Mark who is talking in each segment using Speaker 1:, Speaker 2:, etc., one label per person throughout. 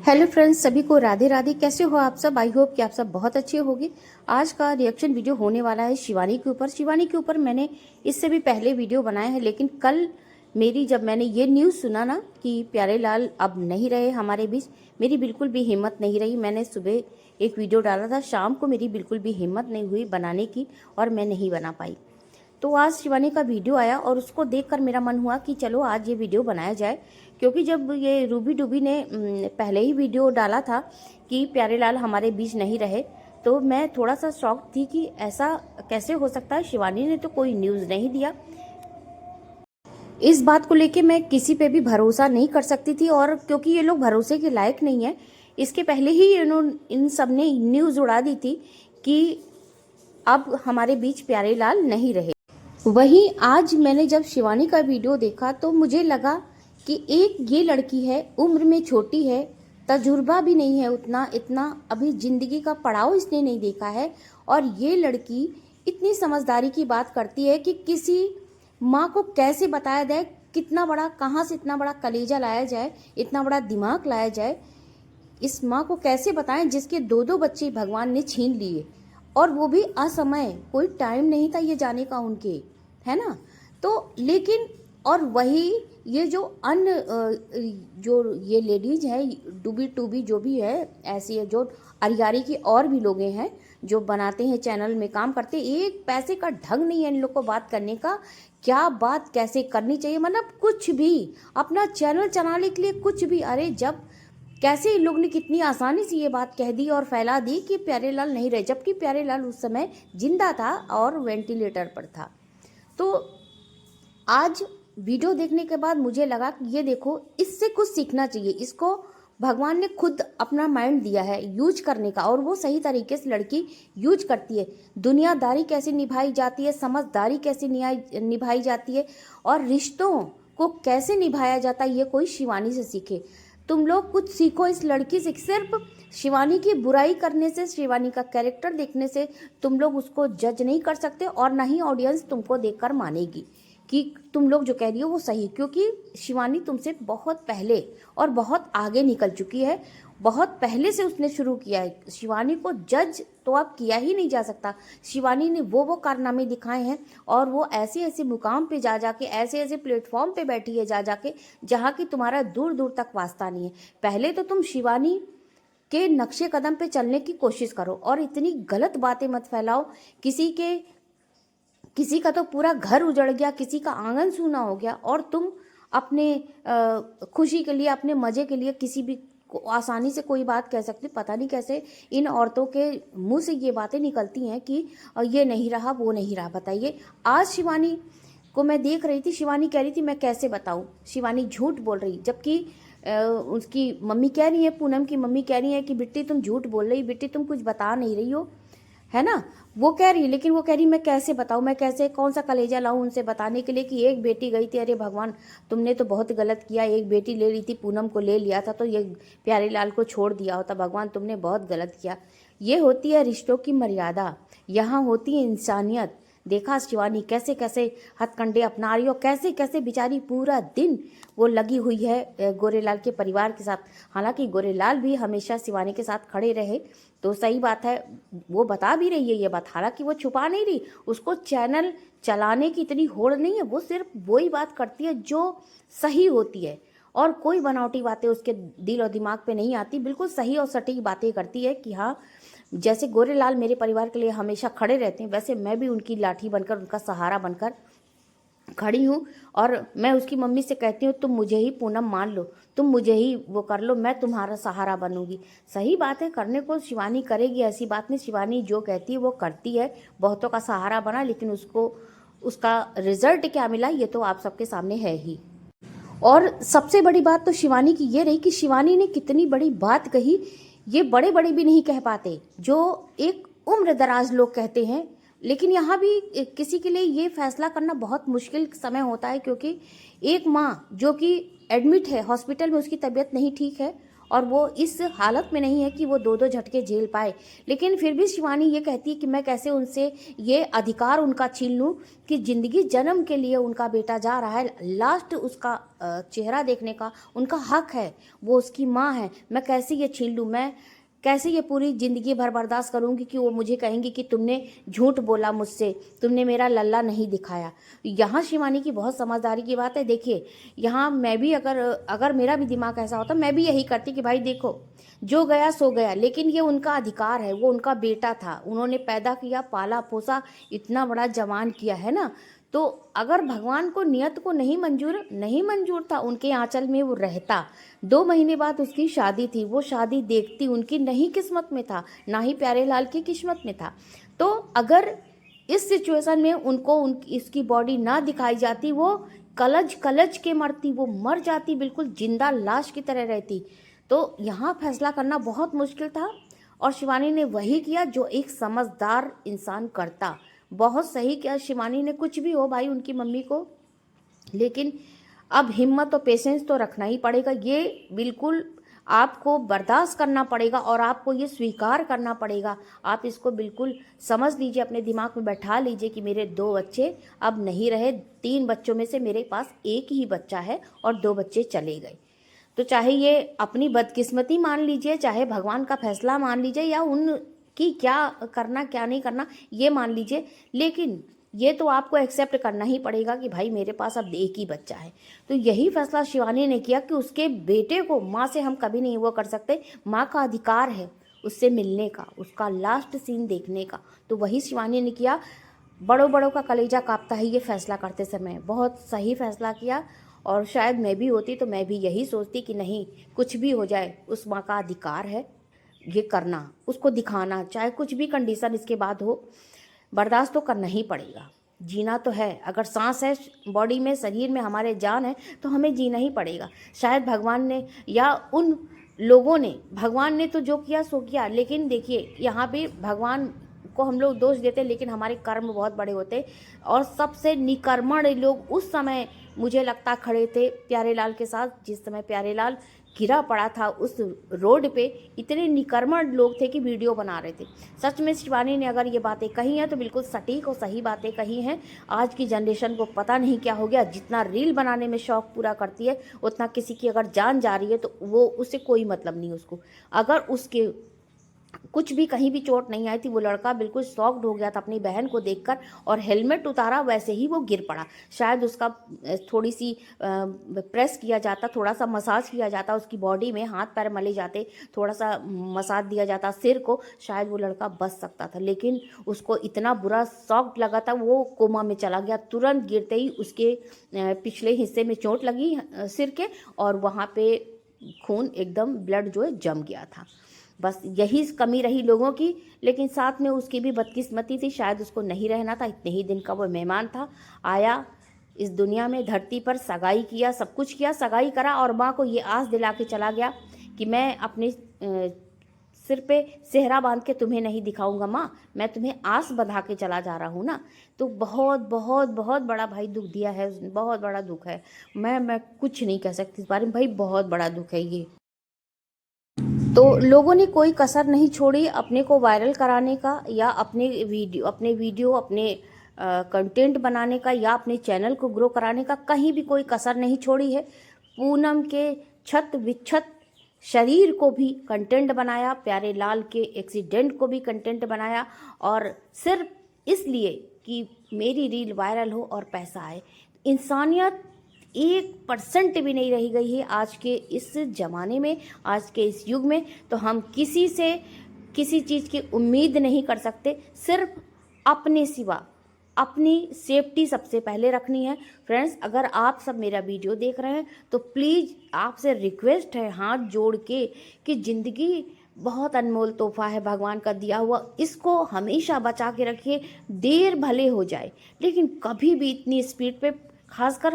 Speaker 1: Hello friends, सभी को राधे राधे। कैसे हो आप सब? आई होप कि आप सब बहुत अच्छे होंगे। आज का रिएक्शन वीडियो होने वाला है शिवानी के ऊपर। शिवानी के ऊपर मैंने इससे भी पहले वीडियो बनाए हैं, लेकिन कल जब मैंने ये न्यूज़ सुना ना कि प्यारे लाल अब नहीं रहे हमारे बीच, मेरी बिल्कुल भी हिम्मत नहीं रही। मैंने सुबह एक वीडियो डाला था, शाम को मेरी बिल्कुल भी हिम्मत नहीं हुई बनाने की और मैं नहीं बना पाई। तो आज शिवानी का वीडियो आया और उसको देखकर मेरा मन हुआ कि चलो आज ये वीडियो बनाया जाए, क्योंकि जब ये रूबी डूबी ने पहले ही वीडियो डाला था कि प्यारे लाल हमारे बीच नहीं रहे, तो मैं थोड़ा सा शॉक थी कि ऐसा कैसे हो सकता है। शिवानी ने तो कोई न्यूज़ नहीं दिया। इस बात को लेके मैं किसी पे भी भरोसा नहीं कर सकती थी, और क्योंकि ये लोग भरोसे के लायक नहीं है, इसके पहले ही इन सब ने न्यूज़ उड़ा दी थी कि अब हमारे बीच प्यारे लाल नहीं रहे। वहीं आज मैंने जब शिवानी का वीडियो देखा तो मुझे लगा कि एक ये लड़की है, उम्र में छोटी है, तजुर्बा भी नहीं है उतना, इतना अभी ज़िंदगी का पड़ाव इसने नहीं देखा है, और ये लड़की इतनी समझदारी की बात करती है कि किसी माँ को कैसे बताया जाए, कितना बड़ा, कहाँ से इतना बड़ा कलेजा लाया जाए, इतना बड़ा दिमाग लाया जाए। इस माँ को कैसे बताएं जिसके दो दो बच्चे भगवान ने छीन लिए, और वो भी असमय, कोई टाइम नहीं था ये जाने का उनके, है ना। तो लेकिन और वही ये जो अन्य जो ये लेडीज है, डूबी टूबी जो भी है, ऐसी है जो अरियारी की और भी लोग हैं जो बनाते हैं, चैनल में काम करते हैं, एक पैसे का ढंग नहीं है इन लोग को बात करने का, क्या बात कैसे करनी चाहिए, मतलब कुछ भी अपना चैनल चलाने के लिए कुछ भी। अरे जब कैसे इन लोग ने कितनी आसानी से ये बात कह दी और फैला दी कि प्यारे लाल नहीं रहे, जबकि प्यारे लाल उस समय जिंदा था और वेंटिलेटर पर था। तो आज वीडियो देखने के बाद मुझे लगा कि ये देखो, इससे कुछ सीखना चाहिए। इसको भगवान ने खुद अपना माइंड दिया है यूज करने का, और वो सही तरीके से लड़की यूज करती है। दुनियादारी कैसे निभाई जाती है, समझदारी कैसे निभाई जाती है, और रिश्तों को कैसे निभाया जाता है, ये कोई शिवानी से सीखे। तुम लोग कुछ सीखो इस लड़की से। सिर्फ शिवानी की बुराई करने से, शिवानी का कैरेक्टर देखने से तुम लोग उसको जज नहीं कर सकते, और ना ही ऑडियंस तुमको देखकर मानेगी कि तुम लोग जो कह रही हो वो सही, क्योंकि शिवानी तुमसे बहुत पहले और बहुत आगे निकल चुकी है। बहुत पहले से उसने शुरू किया है। शिवानी को जज तो अब किया ही नहीं जा सकता। शिवानी ने वो कारनामे दिखाए हैं, और वो ऐसे ऐसे मुकाम पे जा जाके, ऐसे ऐसे प्लेटफॉर्म पे बैठी है जा जाके, जहाँ की तुम्हारा दूर दूर तक वास्ता नहीं है। पहले तो तुम शिवानी के नक्शे कदम पे चलने की कोशिश करो, और इतनी गलत बातें मत फैलाओ। किसी का तो पूरा घर उजड़ गया, किसी का आंगन सूना हो गया, और तुम अपने खुशी के लिए, अपने मजे के लिए किसी भी आसानी से कोई बात कह सकते। पता नहीं कैसे इन औरतों के मुंह से ये बातें निकलती हैं कि ये नहीं रहा, वो नहीं रहा। बताइए, आज शिवानी को मैं देख रही थी, शिवानी कह रही थी मैं कैसे बताऊं, शिवानी झूठ बोल रही, जबकि उसकी मम्मी कह रही है, पूनम की मम्मी कह रही है कि बेटी तुम झूठ बोल रही, बेटी तुम कुछ बता नहीं रही हो, है ना। वो कह रही है, लेकिन वो कह रही मैं कैसे बताऊं, मैं कैसे, कौन सा कलेजा लाऊं उनसे बताने के लिए कि एक बेटी गई थी। अरे भगवान, तुमने तो बहुत गलत किया, एक बेटी ले ली थी, पूनम को ले लिया था तो ये प्यारे लाल को छोड़ दिया होता। भगवान तुमने बहुत गलत किया। ये होती है रिश्तों की मर्यादा, यहाँ होती है इंसानियत। देखा शिवानी कैसे कैसे हथकंडे अपना रही हो, कैसे कैसे बेचारी पूरा दिन वो लगी हुई है गोरेलाल के परिवार के साथ। हालांकि गोरेलाल भी हमेशा शिवानी के साथ खड़े रहे, तो सही बात है, वो बता भी रही है ये बात, हालांकि वो छुपा नहीं रही। उसको चैनल चलाने की इतनी होड़ नहीं है, वो सिर्फ वही बात करती है जो सही होती है, और कोई बनावटी बातें उसके दिल और दिमाग पे नहीं आती। बिल्कुल सही और सटीक बातें करती है कि हाँ, जैसे गोरेलाल मेरे परिवार के लिए हमेशा खड़े रहते हैं, वैसे मैं भी उनकी लाठी बनकर, उनका सहारा बनकर खड़ी हूँ। और मैं उसकी मम्मी से कहती हूँ तुम मुझे ही पूनम मान लो, तुम मुझे ही वो कर लो, मैं तुम्हारा सहारा बनूंगी। सही बात है, करने को शिवानी करेगी, ऐसी बात नहीं। शिवानी जो कहती है वो करती है, बहुतों का सहारा बना, लेकिन उसको उसका रिजल्ट क्या मिला ये तो आप सबके सामने है ही। और सबसे बड़ी बात तो शिवानी की ये रही कि शिवानी ने कितनी बड़ी बात कही, ये बड़े बड़े भी नहीं कह पाते, जो एक उम्र दराज लोग कहते हैं। लेकिन यहाँ भी किसी के लिए ये फैसला करना बहुत मुश्किल समय होता है, क्योंकि एक माँ जो कि एडमिट है हॉस्पिटल में, उसकी तबीयत नहीं ठीक है, और वो इस हालत में नहीं है कि वो 2-2 झटके झेल पाए। लेकिन फिर भी शिवानी ये कहती है कि मैं कैसे उनसे ये अधिकार उनका छीन लूँ कि ज़िंदगी जन्म के लिए उनका बेटा जा रहा है, लास्ट उसका चेहरा देखने का उनका हक है, वो उसकी माँ है, मैं कैसे ये छीन लूँ, मैं कैसे ये पूरी ज़िंदगी भर बर्दाश्त करूँगी कि वो मुझे कहेंगी कि तुमने झूठ बोला मुझसे, तुमने मेरा लल्ला नहीं दिखाया। यहाँ शिवानी की बहुत समझदारी की बात है। देखिए, यहाँ मैं भी अगर मेरा भी दिमाग ऐसा होता मैं भी यही करती कि भाई देखो, जो गया सो गया, लेकिन ये उनका अधिकार है, वो उनका बेटा था, उन्होंने पैदा किया, पाला पोसा, इतना बड़ा जवान किया है ना। तो अगर भगवान को नियत को नहीं मंजूर था उनके आंचल में वो रहता, 2 महीने बाद उसकी शादी थी, वो शादी देखती, उनकी नहीं किस्मत में था, ना ही प्यारे लाल की किस्मत में था। तो अगर इस सिचुएशन में उनको इसकी बॉडी ना दिखाई जाती, वो कलज कलज के मरती, वो मर जाती, बिल्कुल जिंदा लाश की तरह रहती। तो यहाँ फैसला करना बहुत मुश्किल था और शिवानी ने वही किया जो एक समझदार इंसान करता। बहुत सही किया शिवानी ने, कुछ भी हो भाई उनकी मम्मी को, लेकिन अब हिम्मत और पेशेंस तो रखना ही पड़ेगा। ये बिल्कुल आपको बर्दाश्त करना पड़ेगा और आपको ये स्वीकार करना पड़ेगा। आप इसको बिल्कुल समझ लीजिए, अपने दिमाग में बैठा लीजिए कि मेरे 2 बच्चे अब नहीं रहे, 3 बच्चों में से मेरे पास एक ही बच्चा है और 2 बच्चे चले गए। तो चाहे ये अपनी बदकिस्मती मान लीजिए, चाहे भगवान का फैसला मान लीजिए, या उनकी क्या करना क्या नहीं करना ये मान लीजिए, लेकिन ये तो आपको एक्सेप्ट करना ही पड़ेगा कि भाई मेरे पास अब एक ही बच्चा है। तो यही फैसला शिवानी ने किया कि उसके बेटे को, माँ से हम कभी नहीं वो कर सकते, माँ का अधिकार है उससे मिलने का, उसका लास्ट सीन देखने का। तो वही शिवानी ने किया। बड़ों बड़ों का कलेजा कांपता है ये फैसला करते समय, बहुत सही फैसला किया। और शायद मैं भी होती तो मैं भी यही सोचती कि नहीं, कुछ भी हो जाए उस माँ का अधिकार है ये करना, उसको दिखाना, चाहे कुछ भी कंडीशन इसके बाद हो, बर्दाश्त तो करना ही पड़ेगा। जीना तो है, अगर सांस है बॉडी में, शरीर में, हमारे जान है, तो हमें जीना ही पड़ेगा। शायद भगवान ने या उन लोगों ने, भगवान ने तो जो किया सो किया, लेकिन देखिए यहाँ पे भगवान को हम लोग दोष देते हैं, लेकिन हमारे कर्म बहुत बड़े होते हैं। और सबसे निकर्मण लोग उस समय मुझे लगता खड़े थे प्यारेलाल के साथ, जिस समय प्यारेलाल गिरा पड़ा था उस रोड पे, इतने निकर्मण लोग थे कि वीडियो बना रहे थे। सच में शिवानी ने अगर ये बातें कही हैं तो बिल्कुल सटीक और सही बातें कही हैं। आज की जनरेशन को पता नहीं क्या हो गया, जितना रील बनाने में शौक पूरा करती है, उतना किसी की अगर जान जा रही है तो वो, उससे कोई मतलब नहीं उसको। अगर उसके कुछ भी कहीं भी चोट नहीं आई थी, वो लड़का बिल्कुल शॉक्ड हो गया था अपनी बहन को देखकर, और हेलमेट उतारा वैसे ही वो गिर पड़ा। शायद उसका थोड़ी सी प्रेस किया जाता, थोड़ा सा मसाज किया जाता उसकी बॉडी में, हाथ पैर मले जाते, थोड़ा सा मसाज दिया जाता सिर को, शायद वो लड़का बच सकता था। लेकिन उसको इतना बुरा शॉक लगा था, वो कोमा में चला गया। तुरंत गिरते ही उसके पिछले हिस्से में चोट लगी सिर के, और वहाँ पे खून एकदम ब्लड जो है जम गया था। बस यही कमी रही लोगों की, लेकिन साथ में उसकी भी बदकिस्मती थी, शायद उसको नहीं रहना था। इतने ही दिन का वो मेहमान था, आया इस दुनिया में, धरती पर सगाई किया, सब कुछ किया, सगाई करा, और माँ को ये आस दिला के चला गया कि मैं अपने सिर पे सेहरा बांध के तुम्हें नहीं दिखाऊंगा माँ, मैं तुम्हें आस बंधा के चला जा रहा हूँ ना। तो बहुत बहुत बहुत बड़ा भाई दुख दिया है उसने, बहुत बड़ा दुख है। मैं कुछ नहीं कह सकती इस बारे में भाई, बहुत बड़ा दुख है ये। तो लोगों ने कोई कसर नहीं छोड़ी अपने को वायरल कराने का, या अपने वीडियो अपने कंटेंट बनाने का, या अपने चैनल को ग्रो कराने का, कहीं भी कोई कसर नहीं छोड़ी है। पूनम के छत विच्छत शरीर को भी कंटेंट बनाया, प्यारे लाल के एक्सीडेंट को भी कंटेंट बनाया, और सिर्फ इसलिए कि मेरी रील वायरल हो और पैसा आए। इंसानियत 1% भी नहीं रही गई है आज के इस ज़माने में, आज के इस युग में। तो हम किसी से किसी चीज़ की उम्मीद नहीं कर सकते, सिर्फ अपने सिवा अपनी सेफ्टी सबसे पहले रखनी है। फ्रेंड्स, अगर आप सब मेरा वीडियो देख रहे हैं तो प्लीज़ आपसे रिक्वेस्ट है हाथ जोड़ के कि ज़िंदगी बहुत अनमोल तोहफा है भगवान का दिया हुआ, इसको हमेशा बचा के रखिए। देर भले हो जाए, लेकिन कभी भी इतनी स्पीड पे, खासकर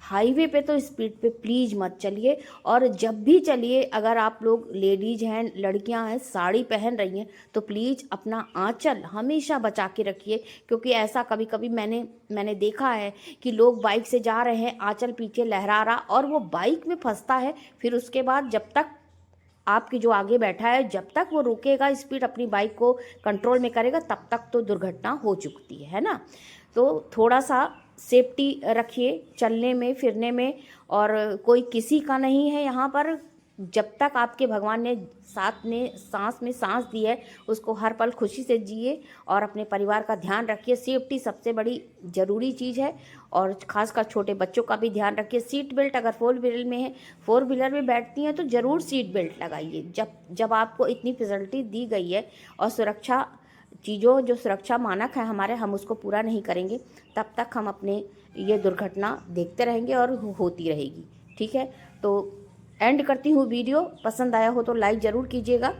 Speaker 1: हाईवे पे तो स्पीड पे प्लीज़ मत चलिए। और जब भी चलिए, अगर आप लोग लेडीज़ हैं, लड़कियां हैं, साड़ी पहन रही हैं, तो प्लीज़ अपना आंचल हमेशा बचा के रखिए। क्योंकि ऐसा कभी कभी मैंने देखा है कि लोग बाइक से जा रहे हैं, आंचल पीछे लहरा रहा और वो बाइक में फंसता है। फिर उसके बाद जब तक आपके जो आगे बैठा है, जब तक वो रुकेगा, स्पीड अपनी बाइक को कंट्रोल में करेगा, तब तक तो दुर्घटना हो चुकती है ना। तो थोड़ा सा सेफ्टी रखिए चलने में, फिरने में। और कोई किसी का नहीं है यहाँ पर। जब तक आपके भगवान ने साथ में सांस दी है, उसको हर पल खुशी से जिए और अपने परिवार का ध्यान रखिए। सेफ्टी सबसे बड़ी ज़रूरी चीज़ है। और खासकर छोटे बच्चों का भी ध्यान रखिए। सीट बेल्ट, अगर फोर व्हीलर में है, फोर व्हीलर में बैठती हैं, तो ज़रूर सीट बेल्ट लगाइए। जब आपको इतनी फैसिलिटी दी गई है और सुरक्षा चीज़ों, जो सुरक्षा मानक है हमारे, हम उसको पूरा नहीं करेंगे, तब तक हम अपने ये दुर्घटना देखते रहेंगे और होती रहेगी। ठीक है, तो एंड करती हूँ वीडियो। पसंद आया हो तो लाइक ज़रूर कीजिएगा।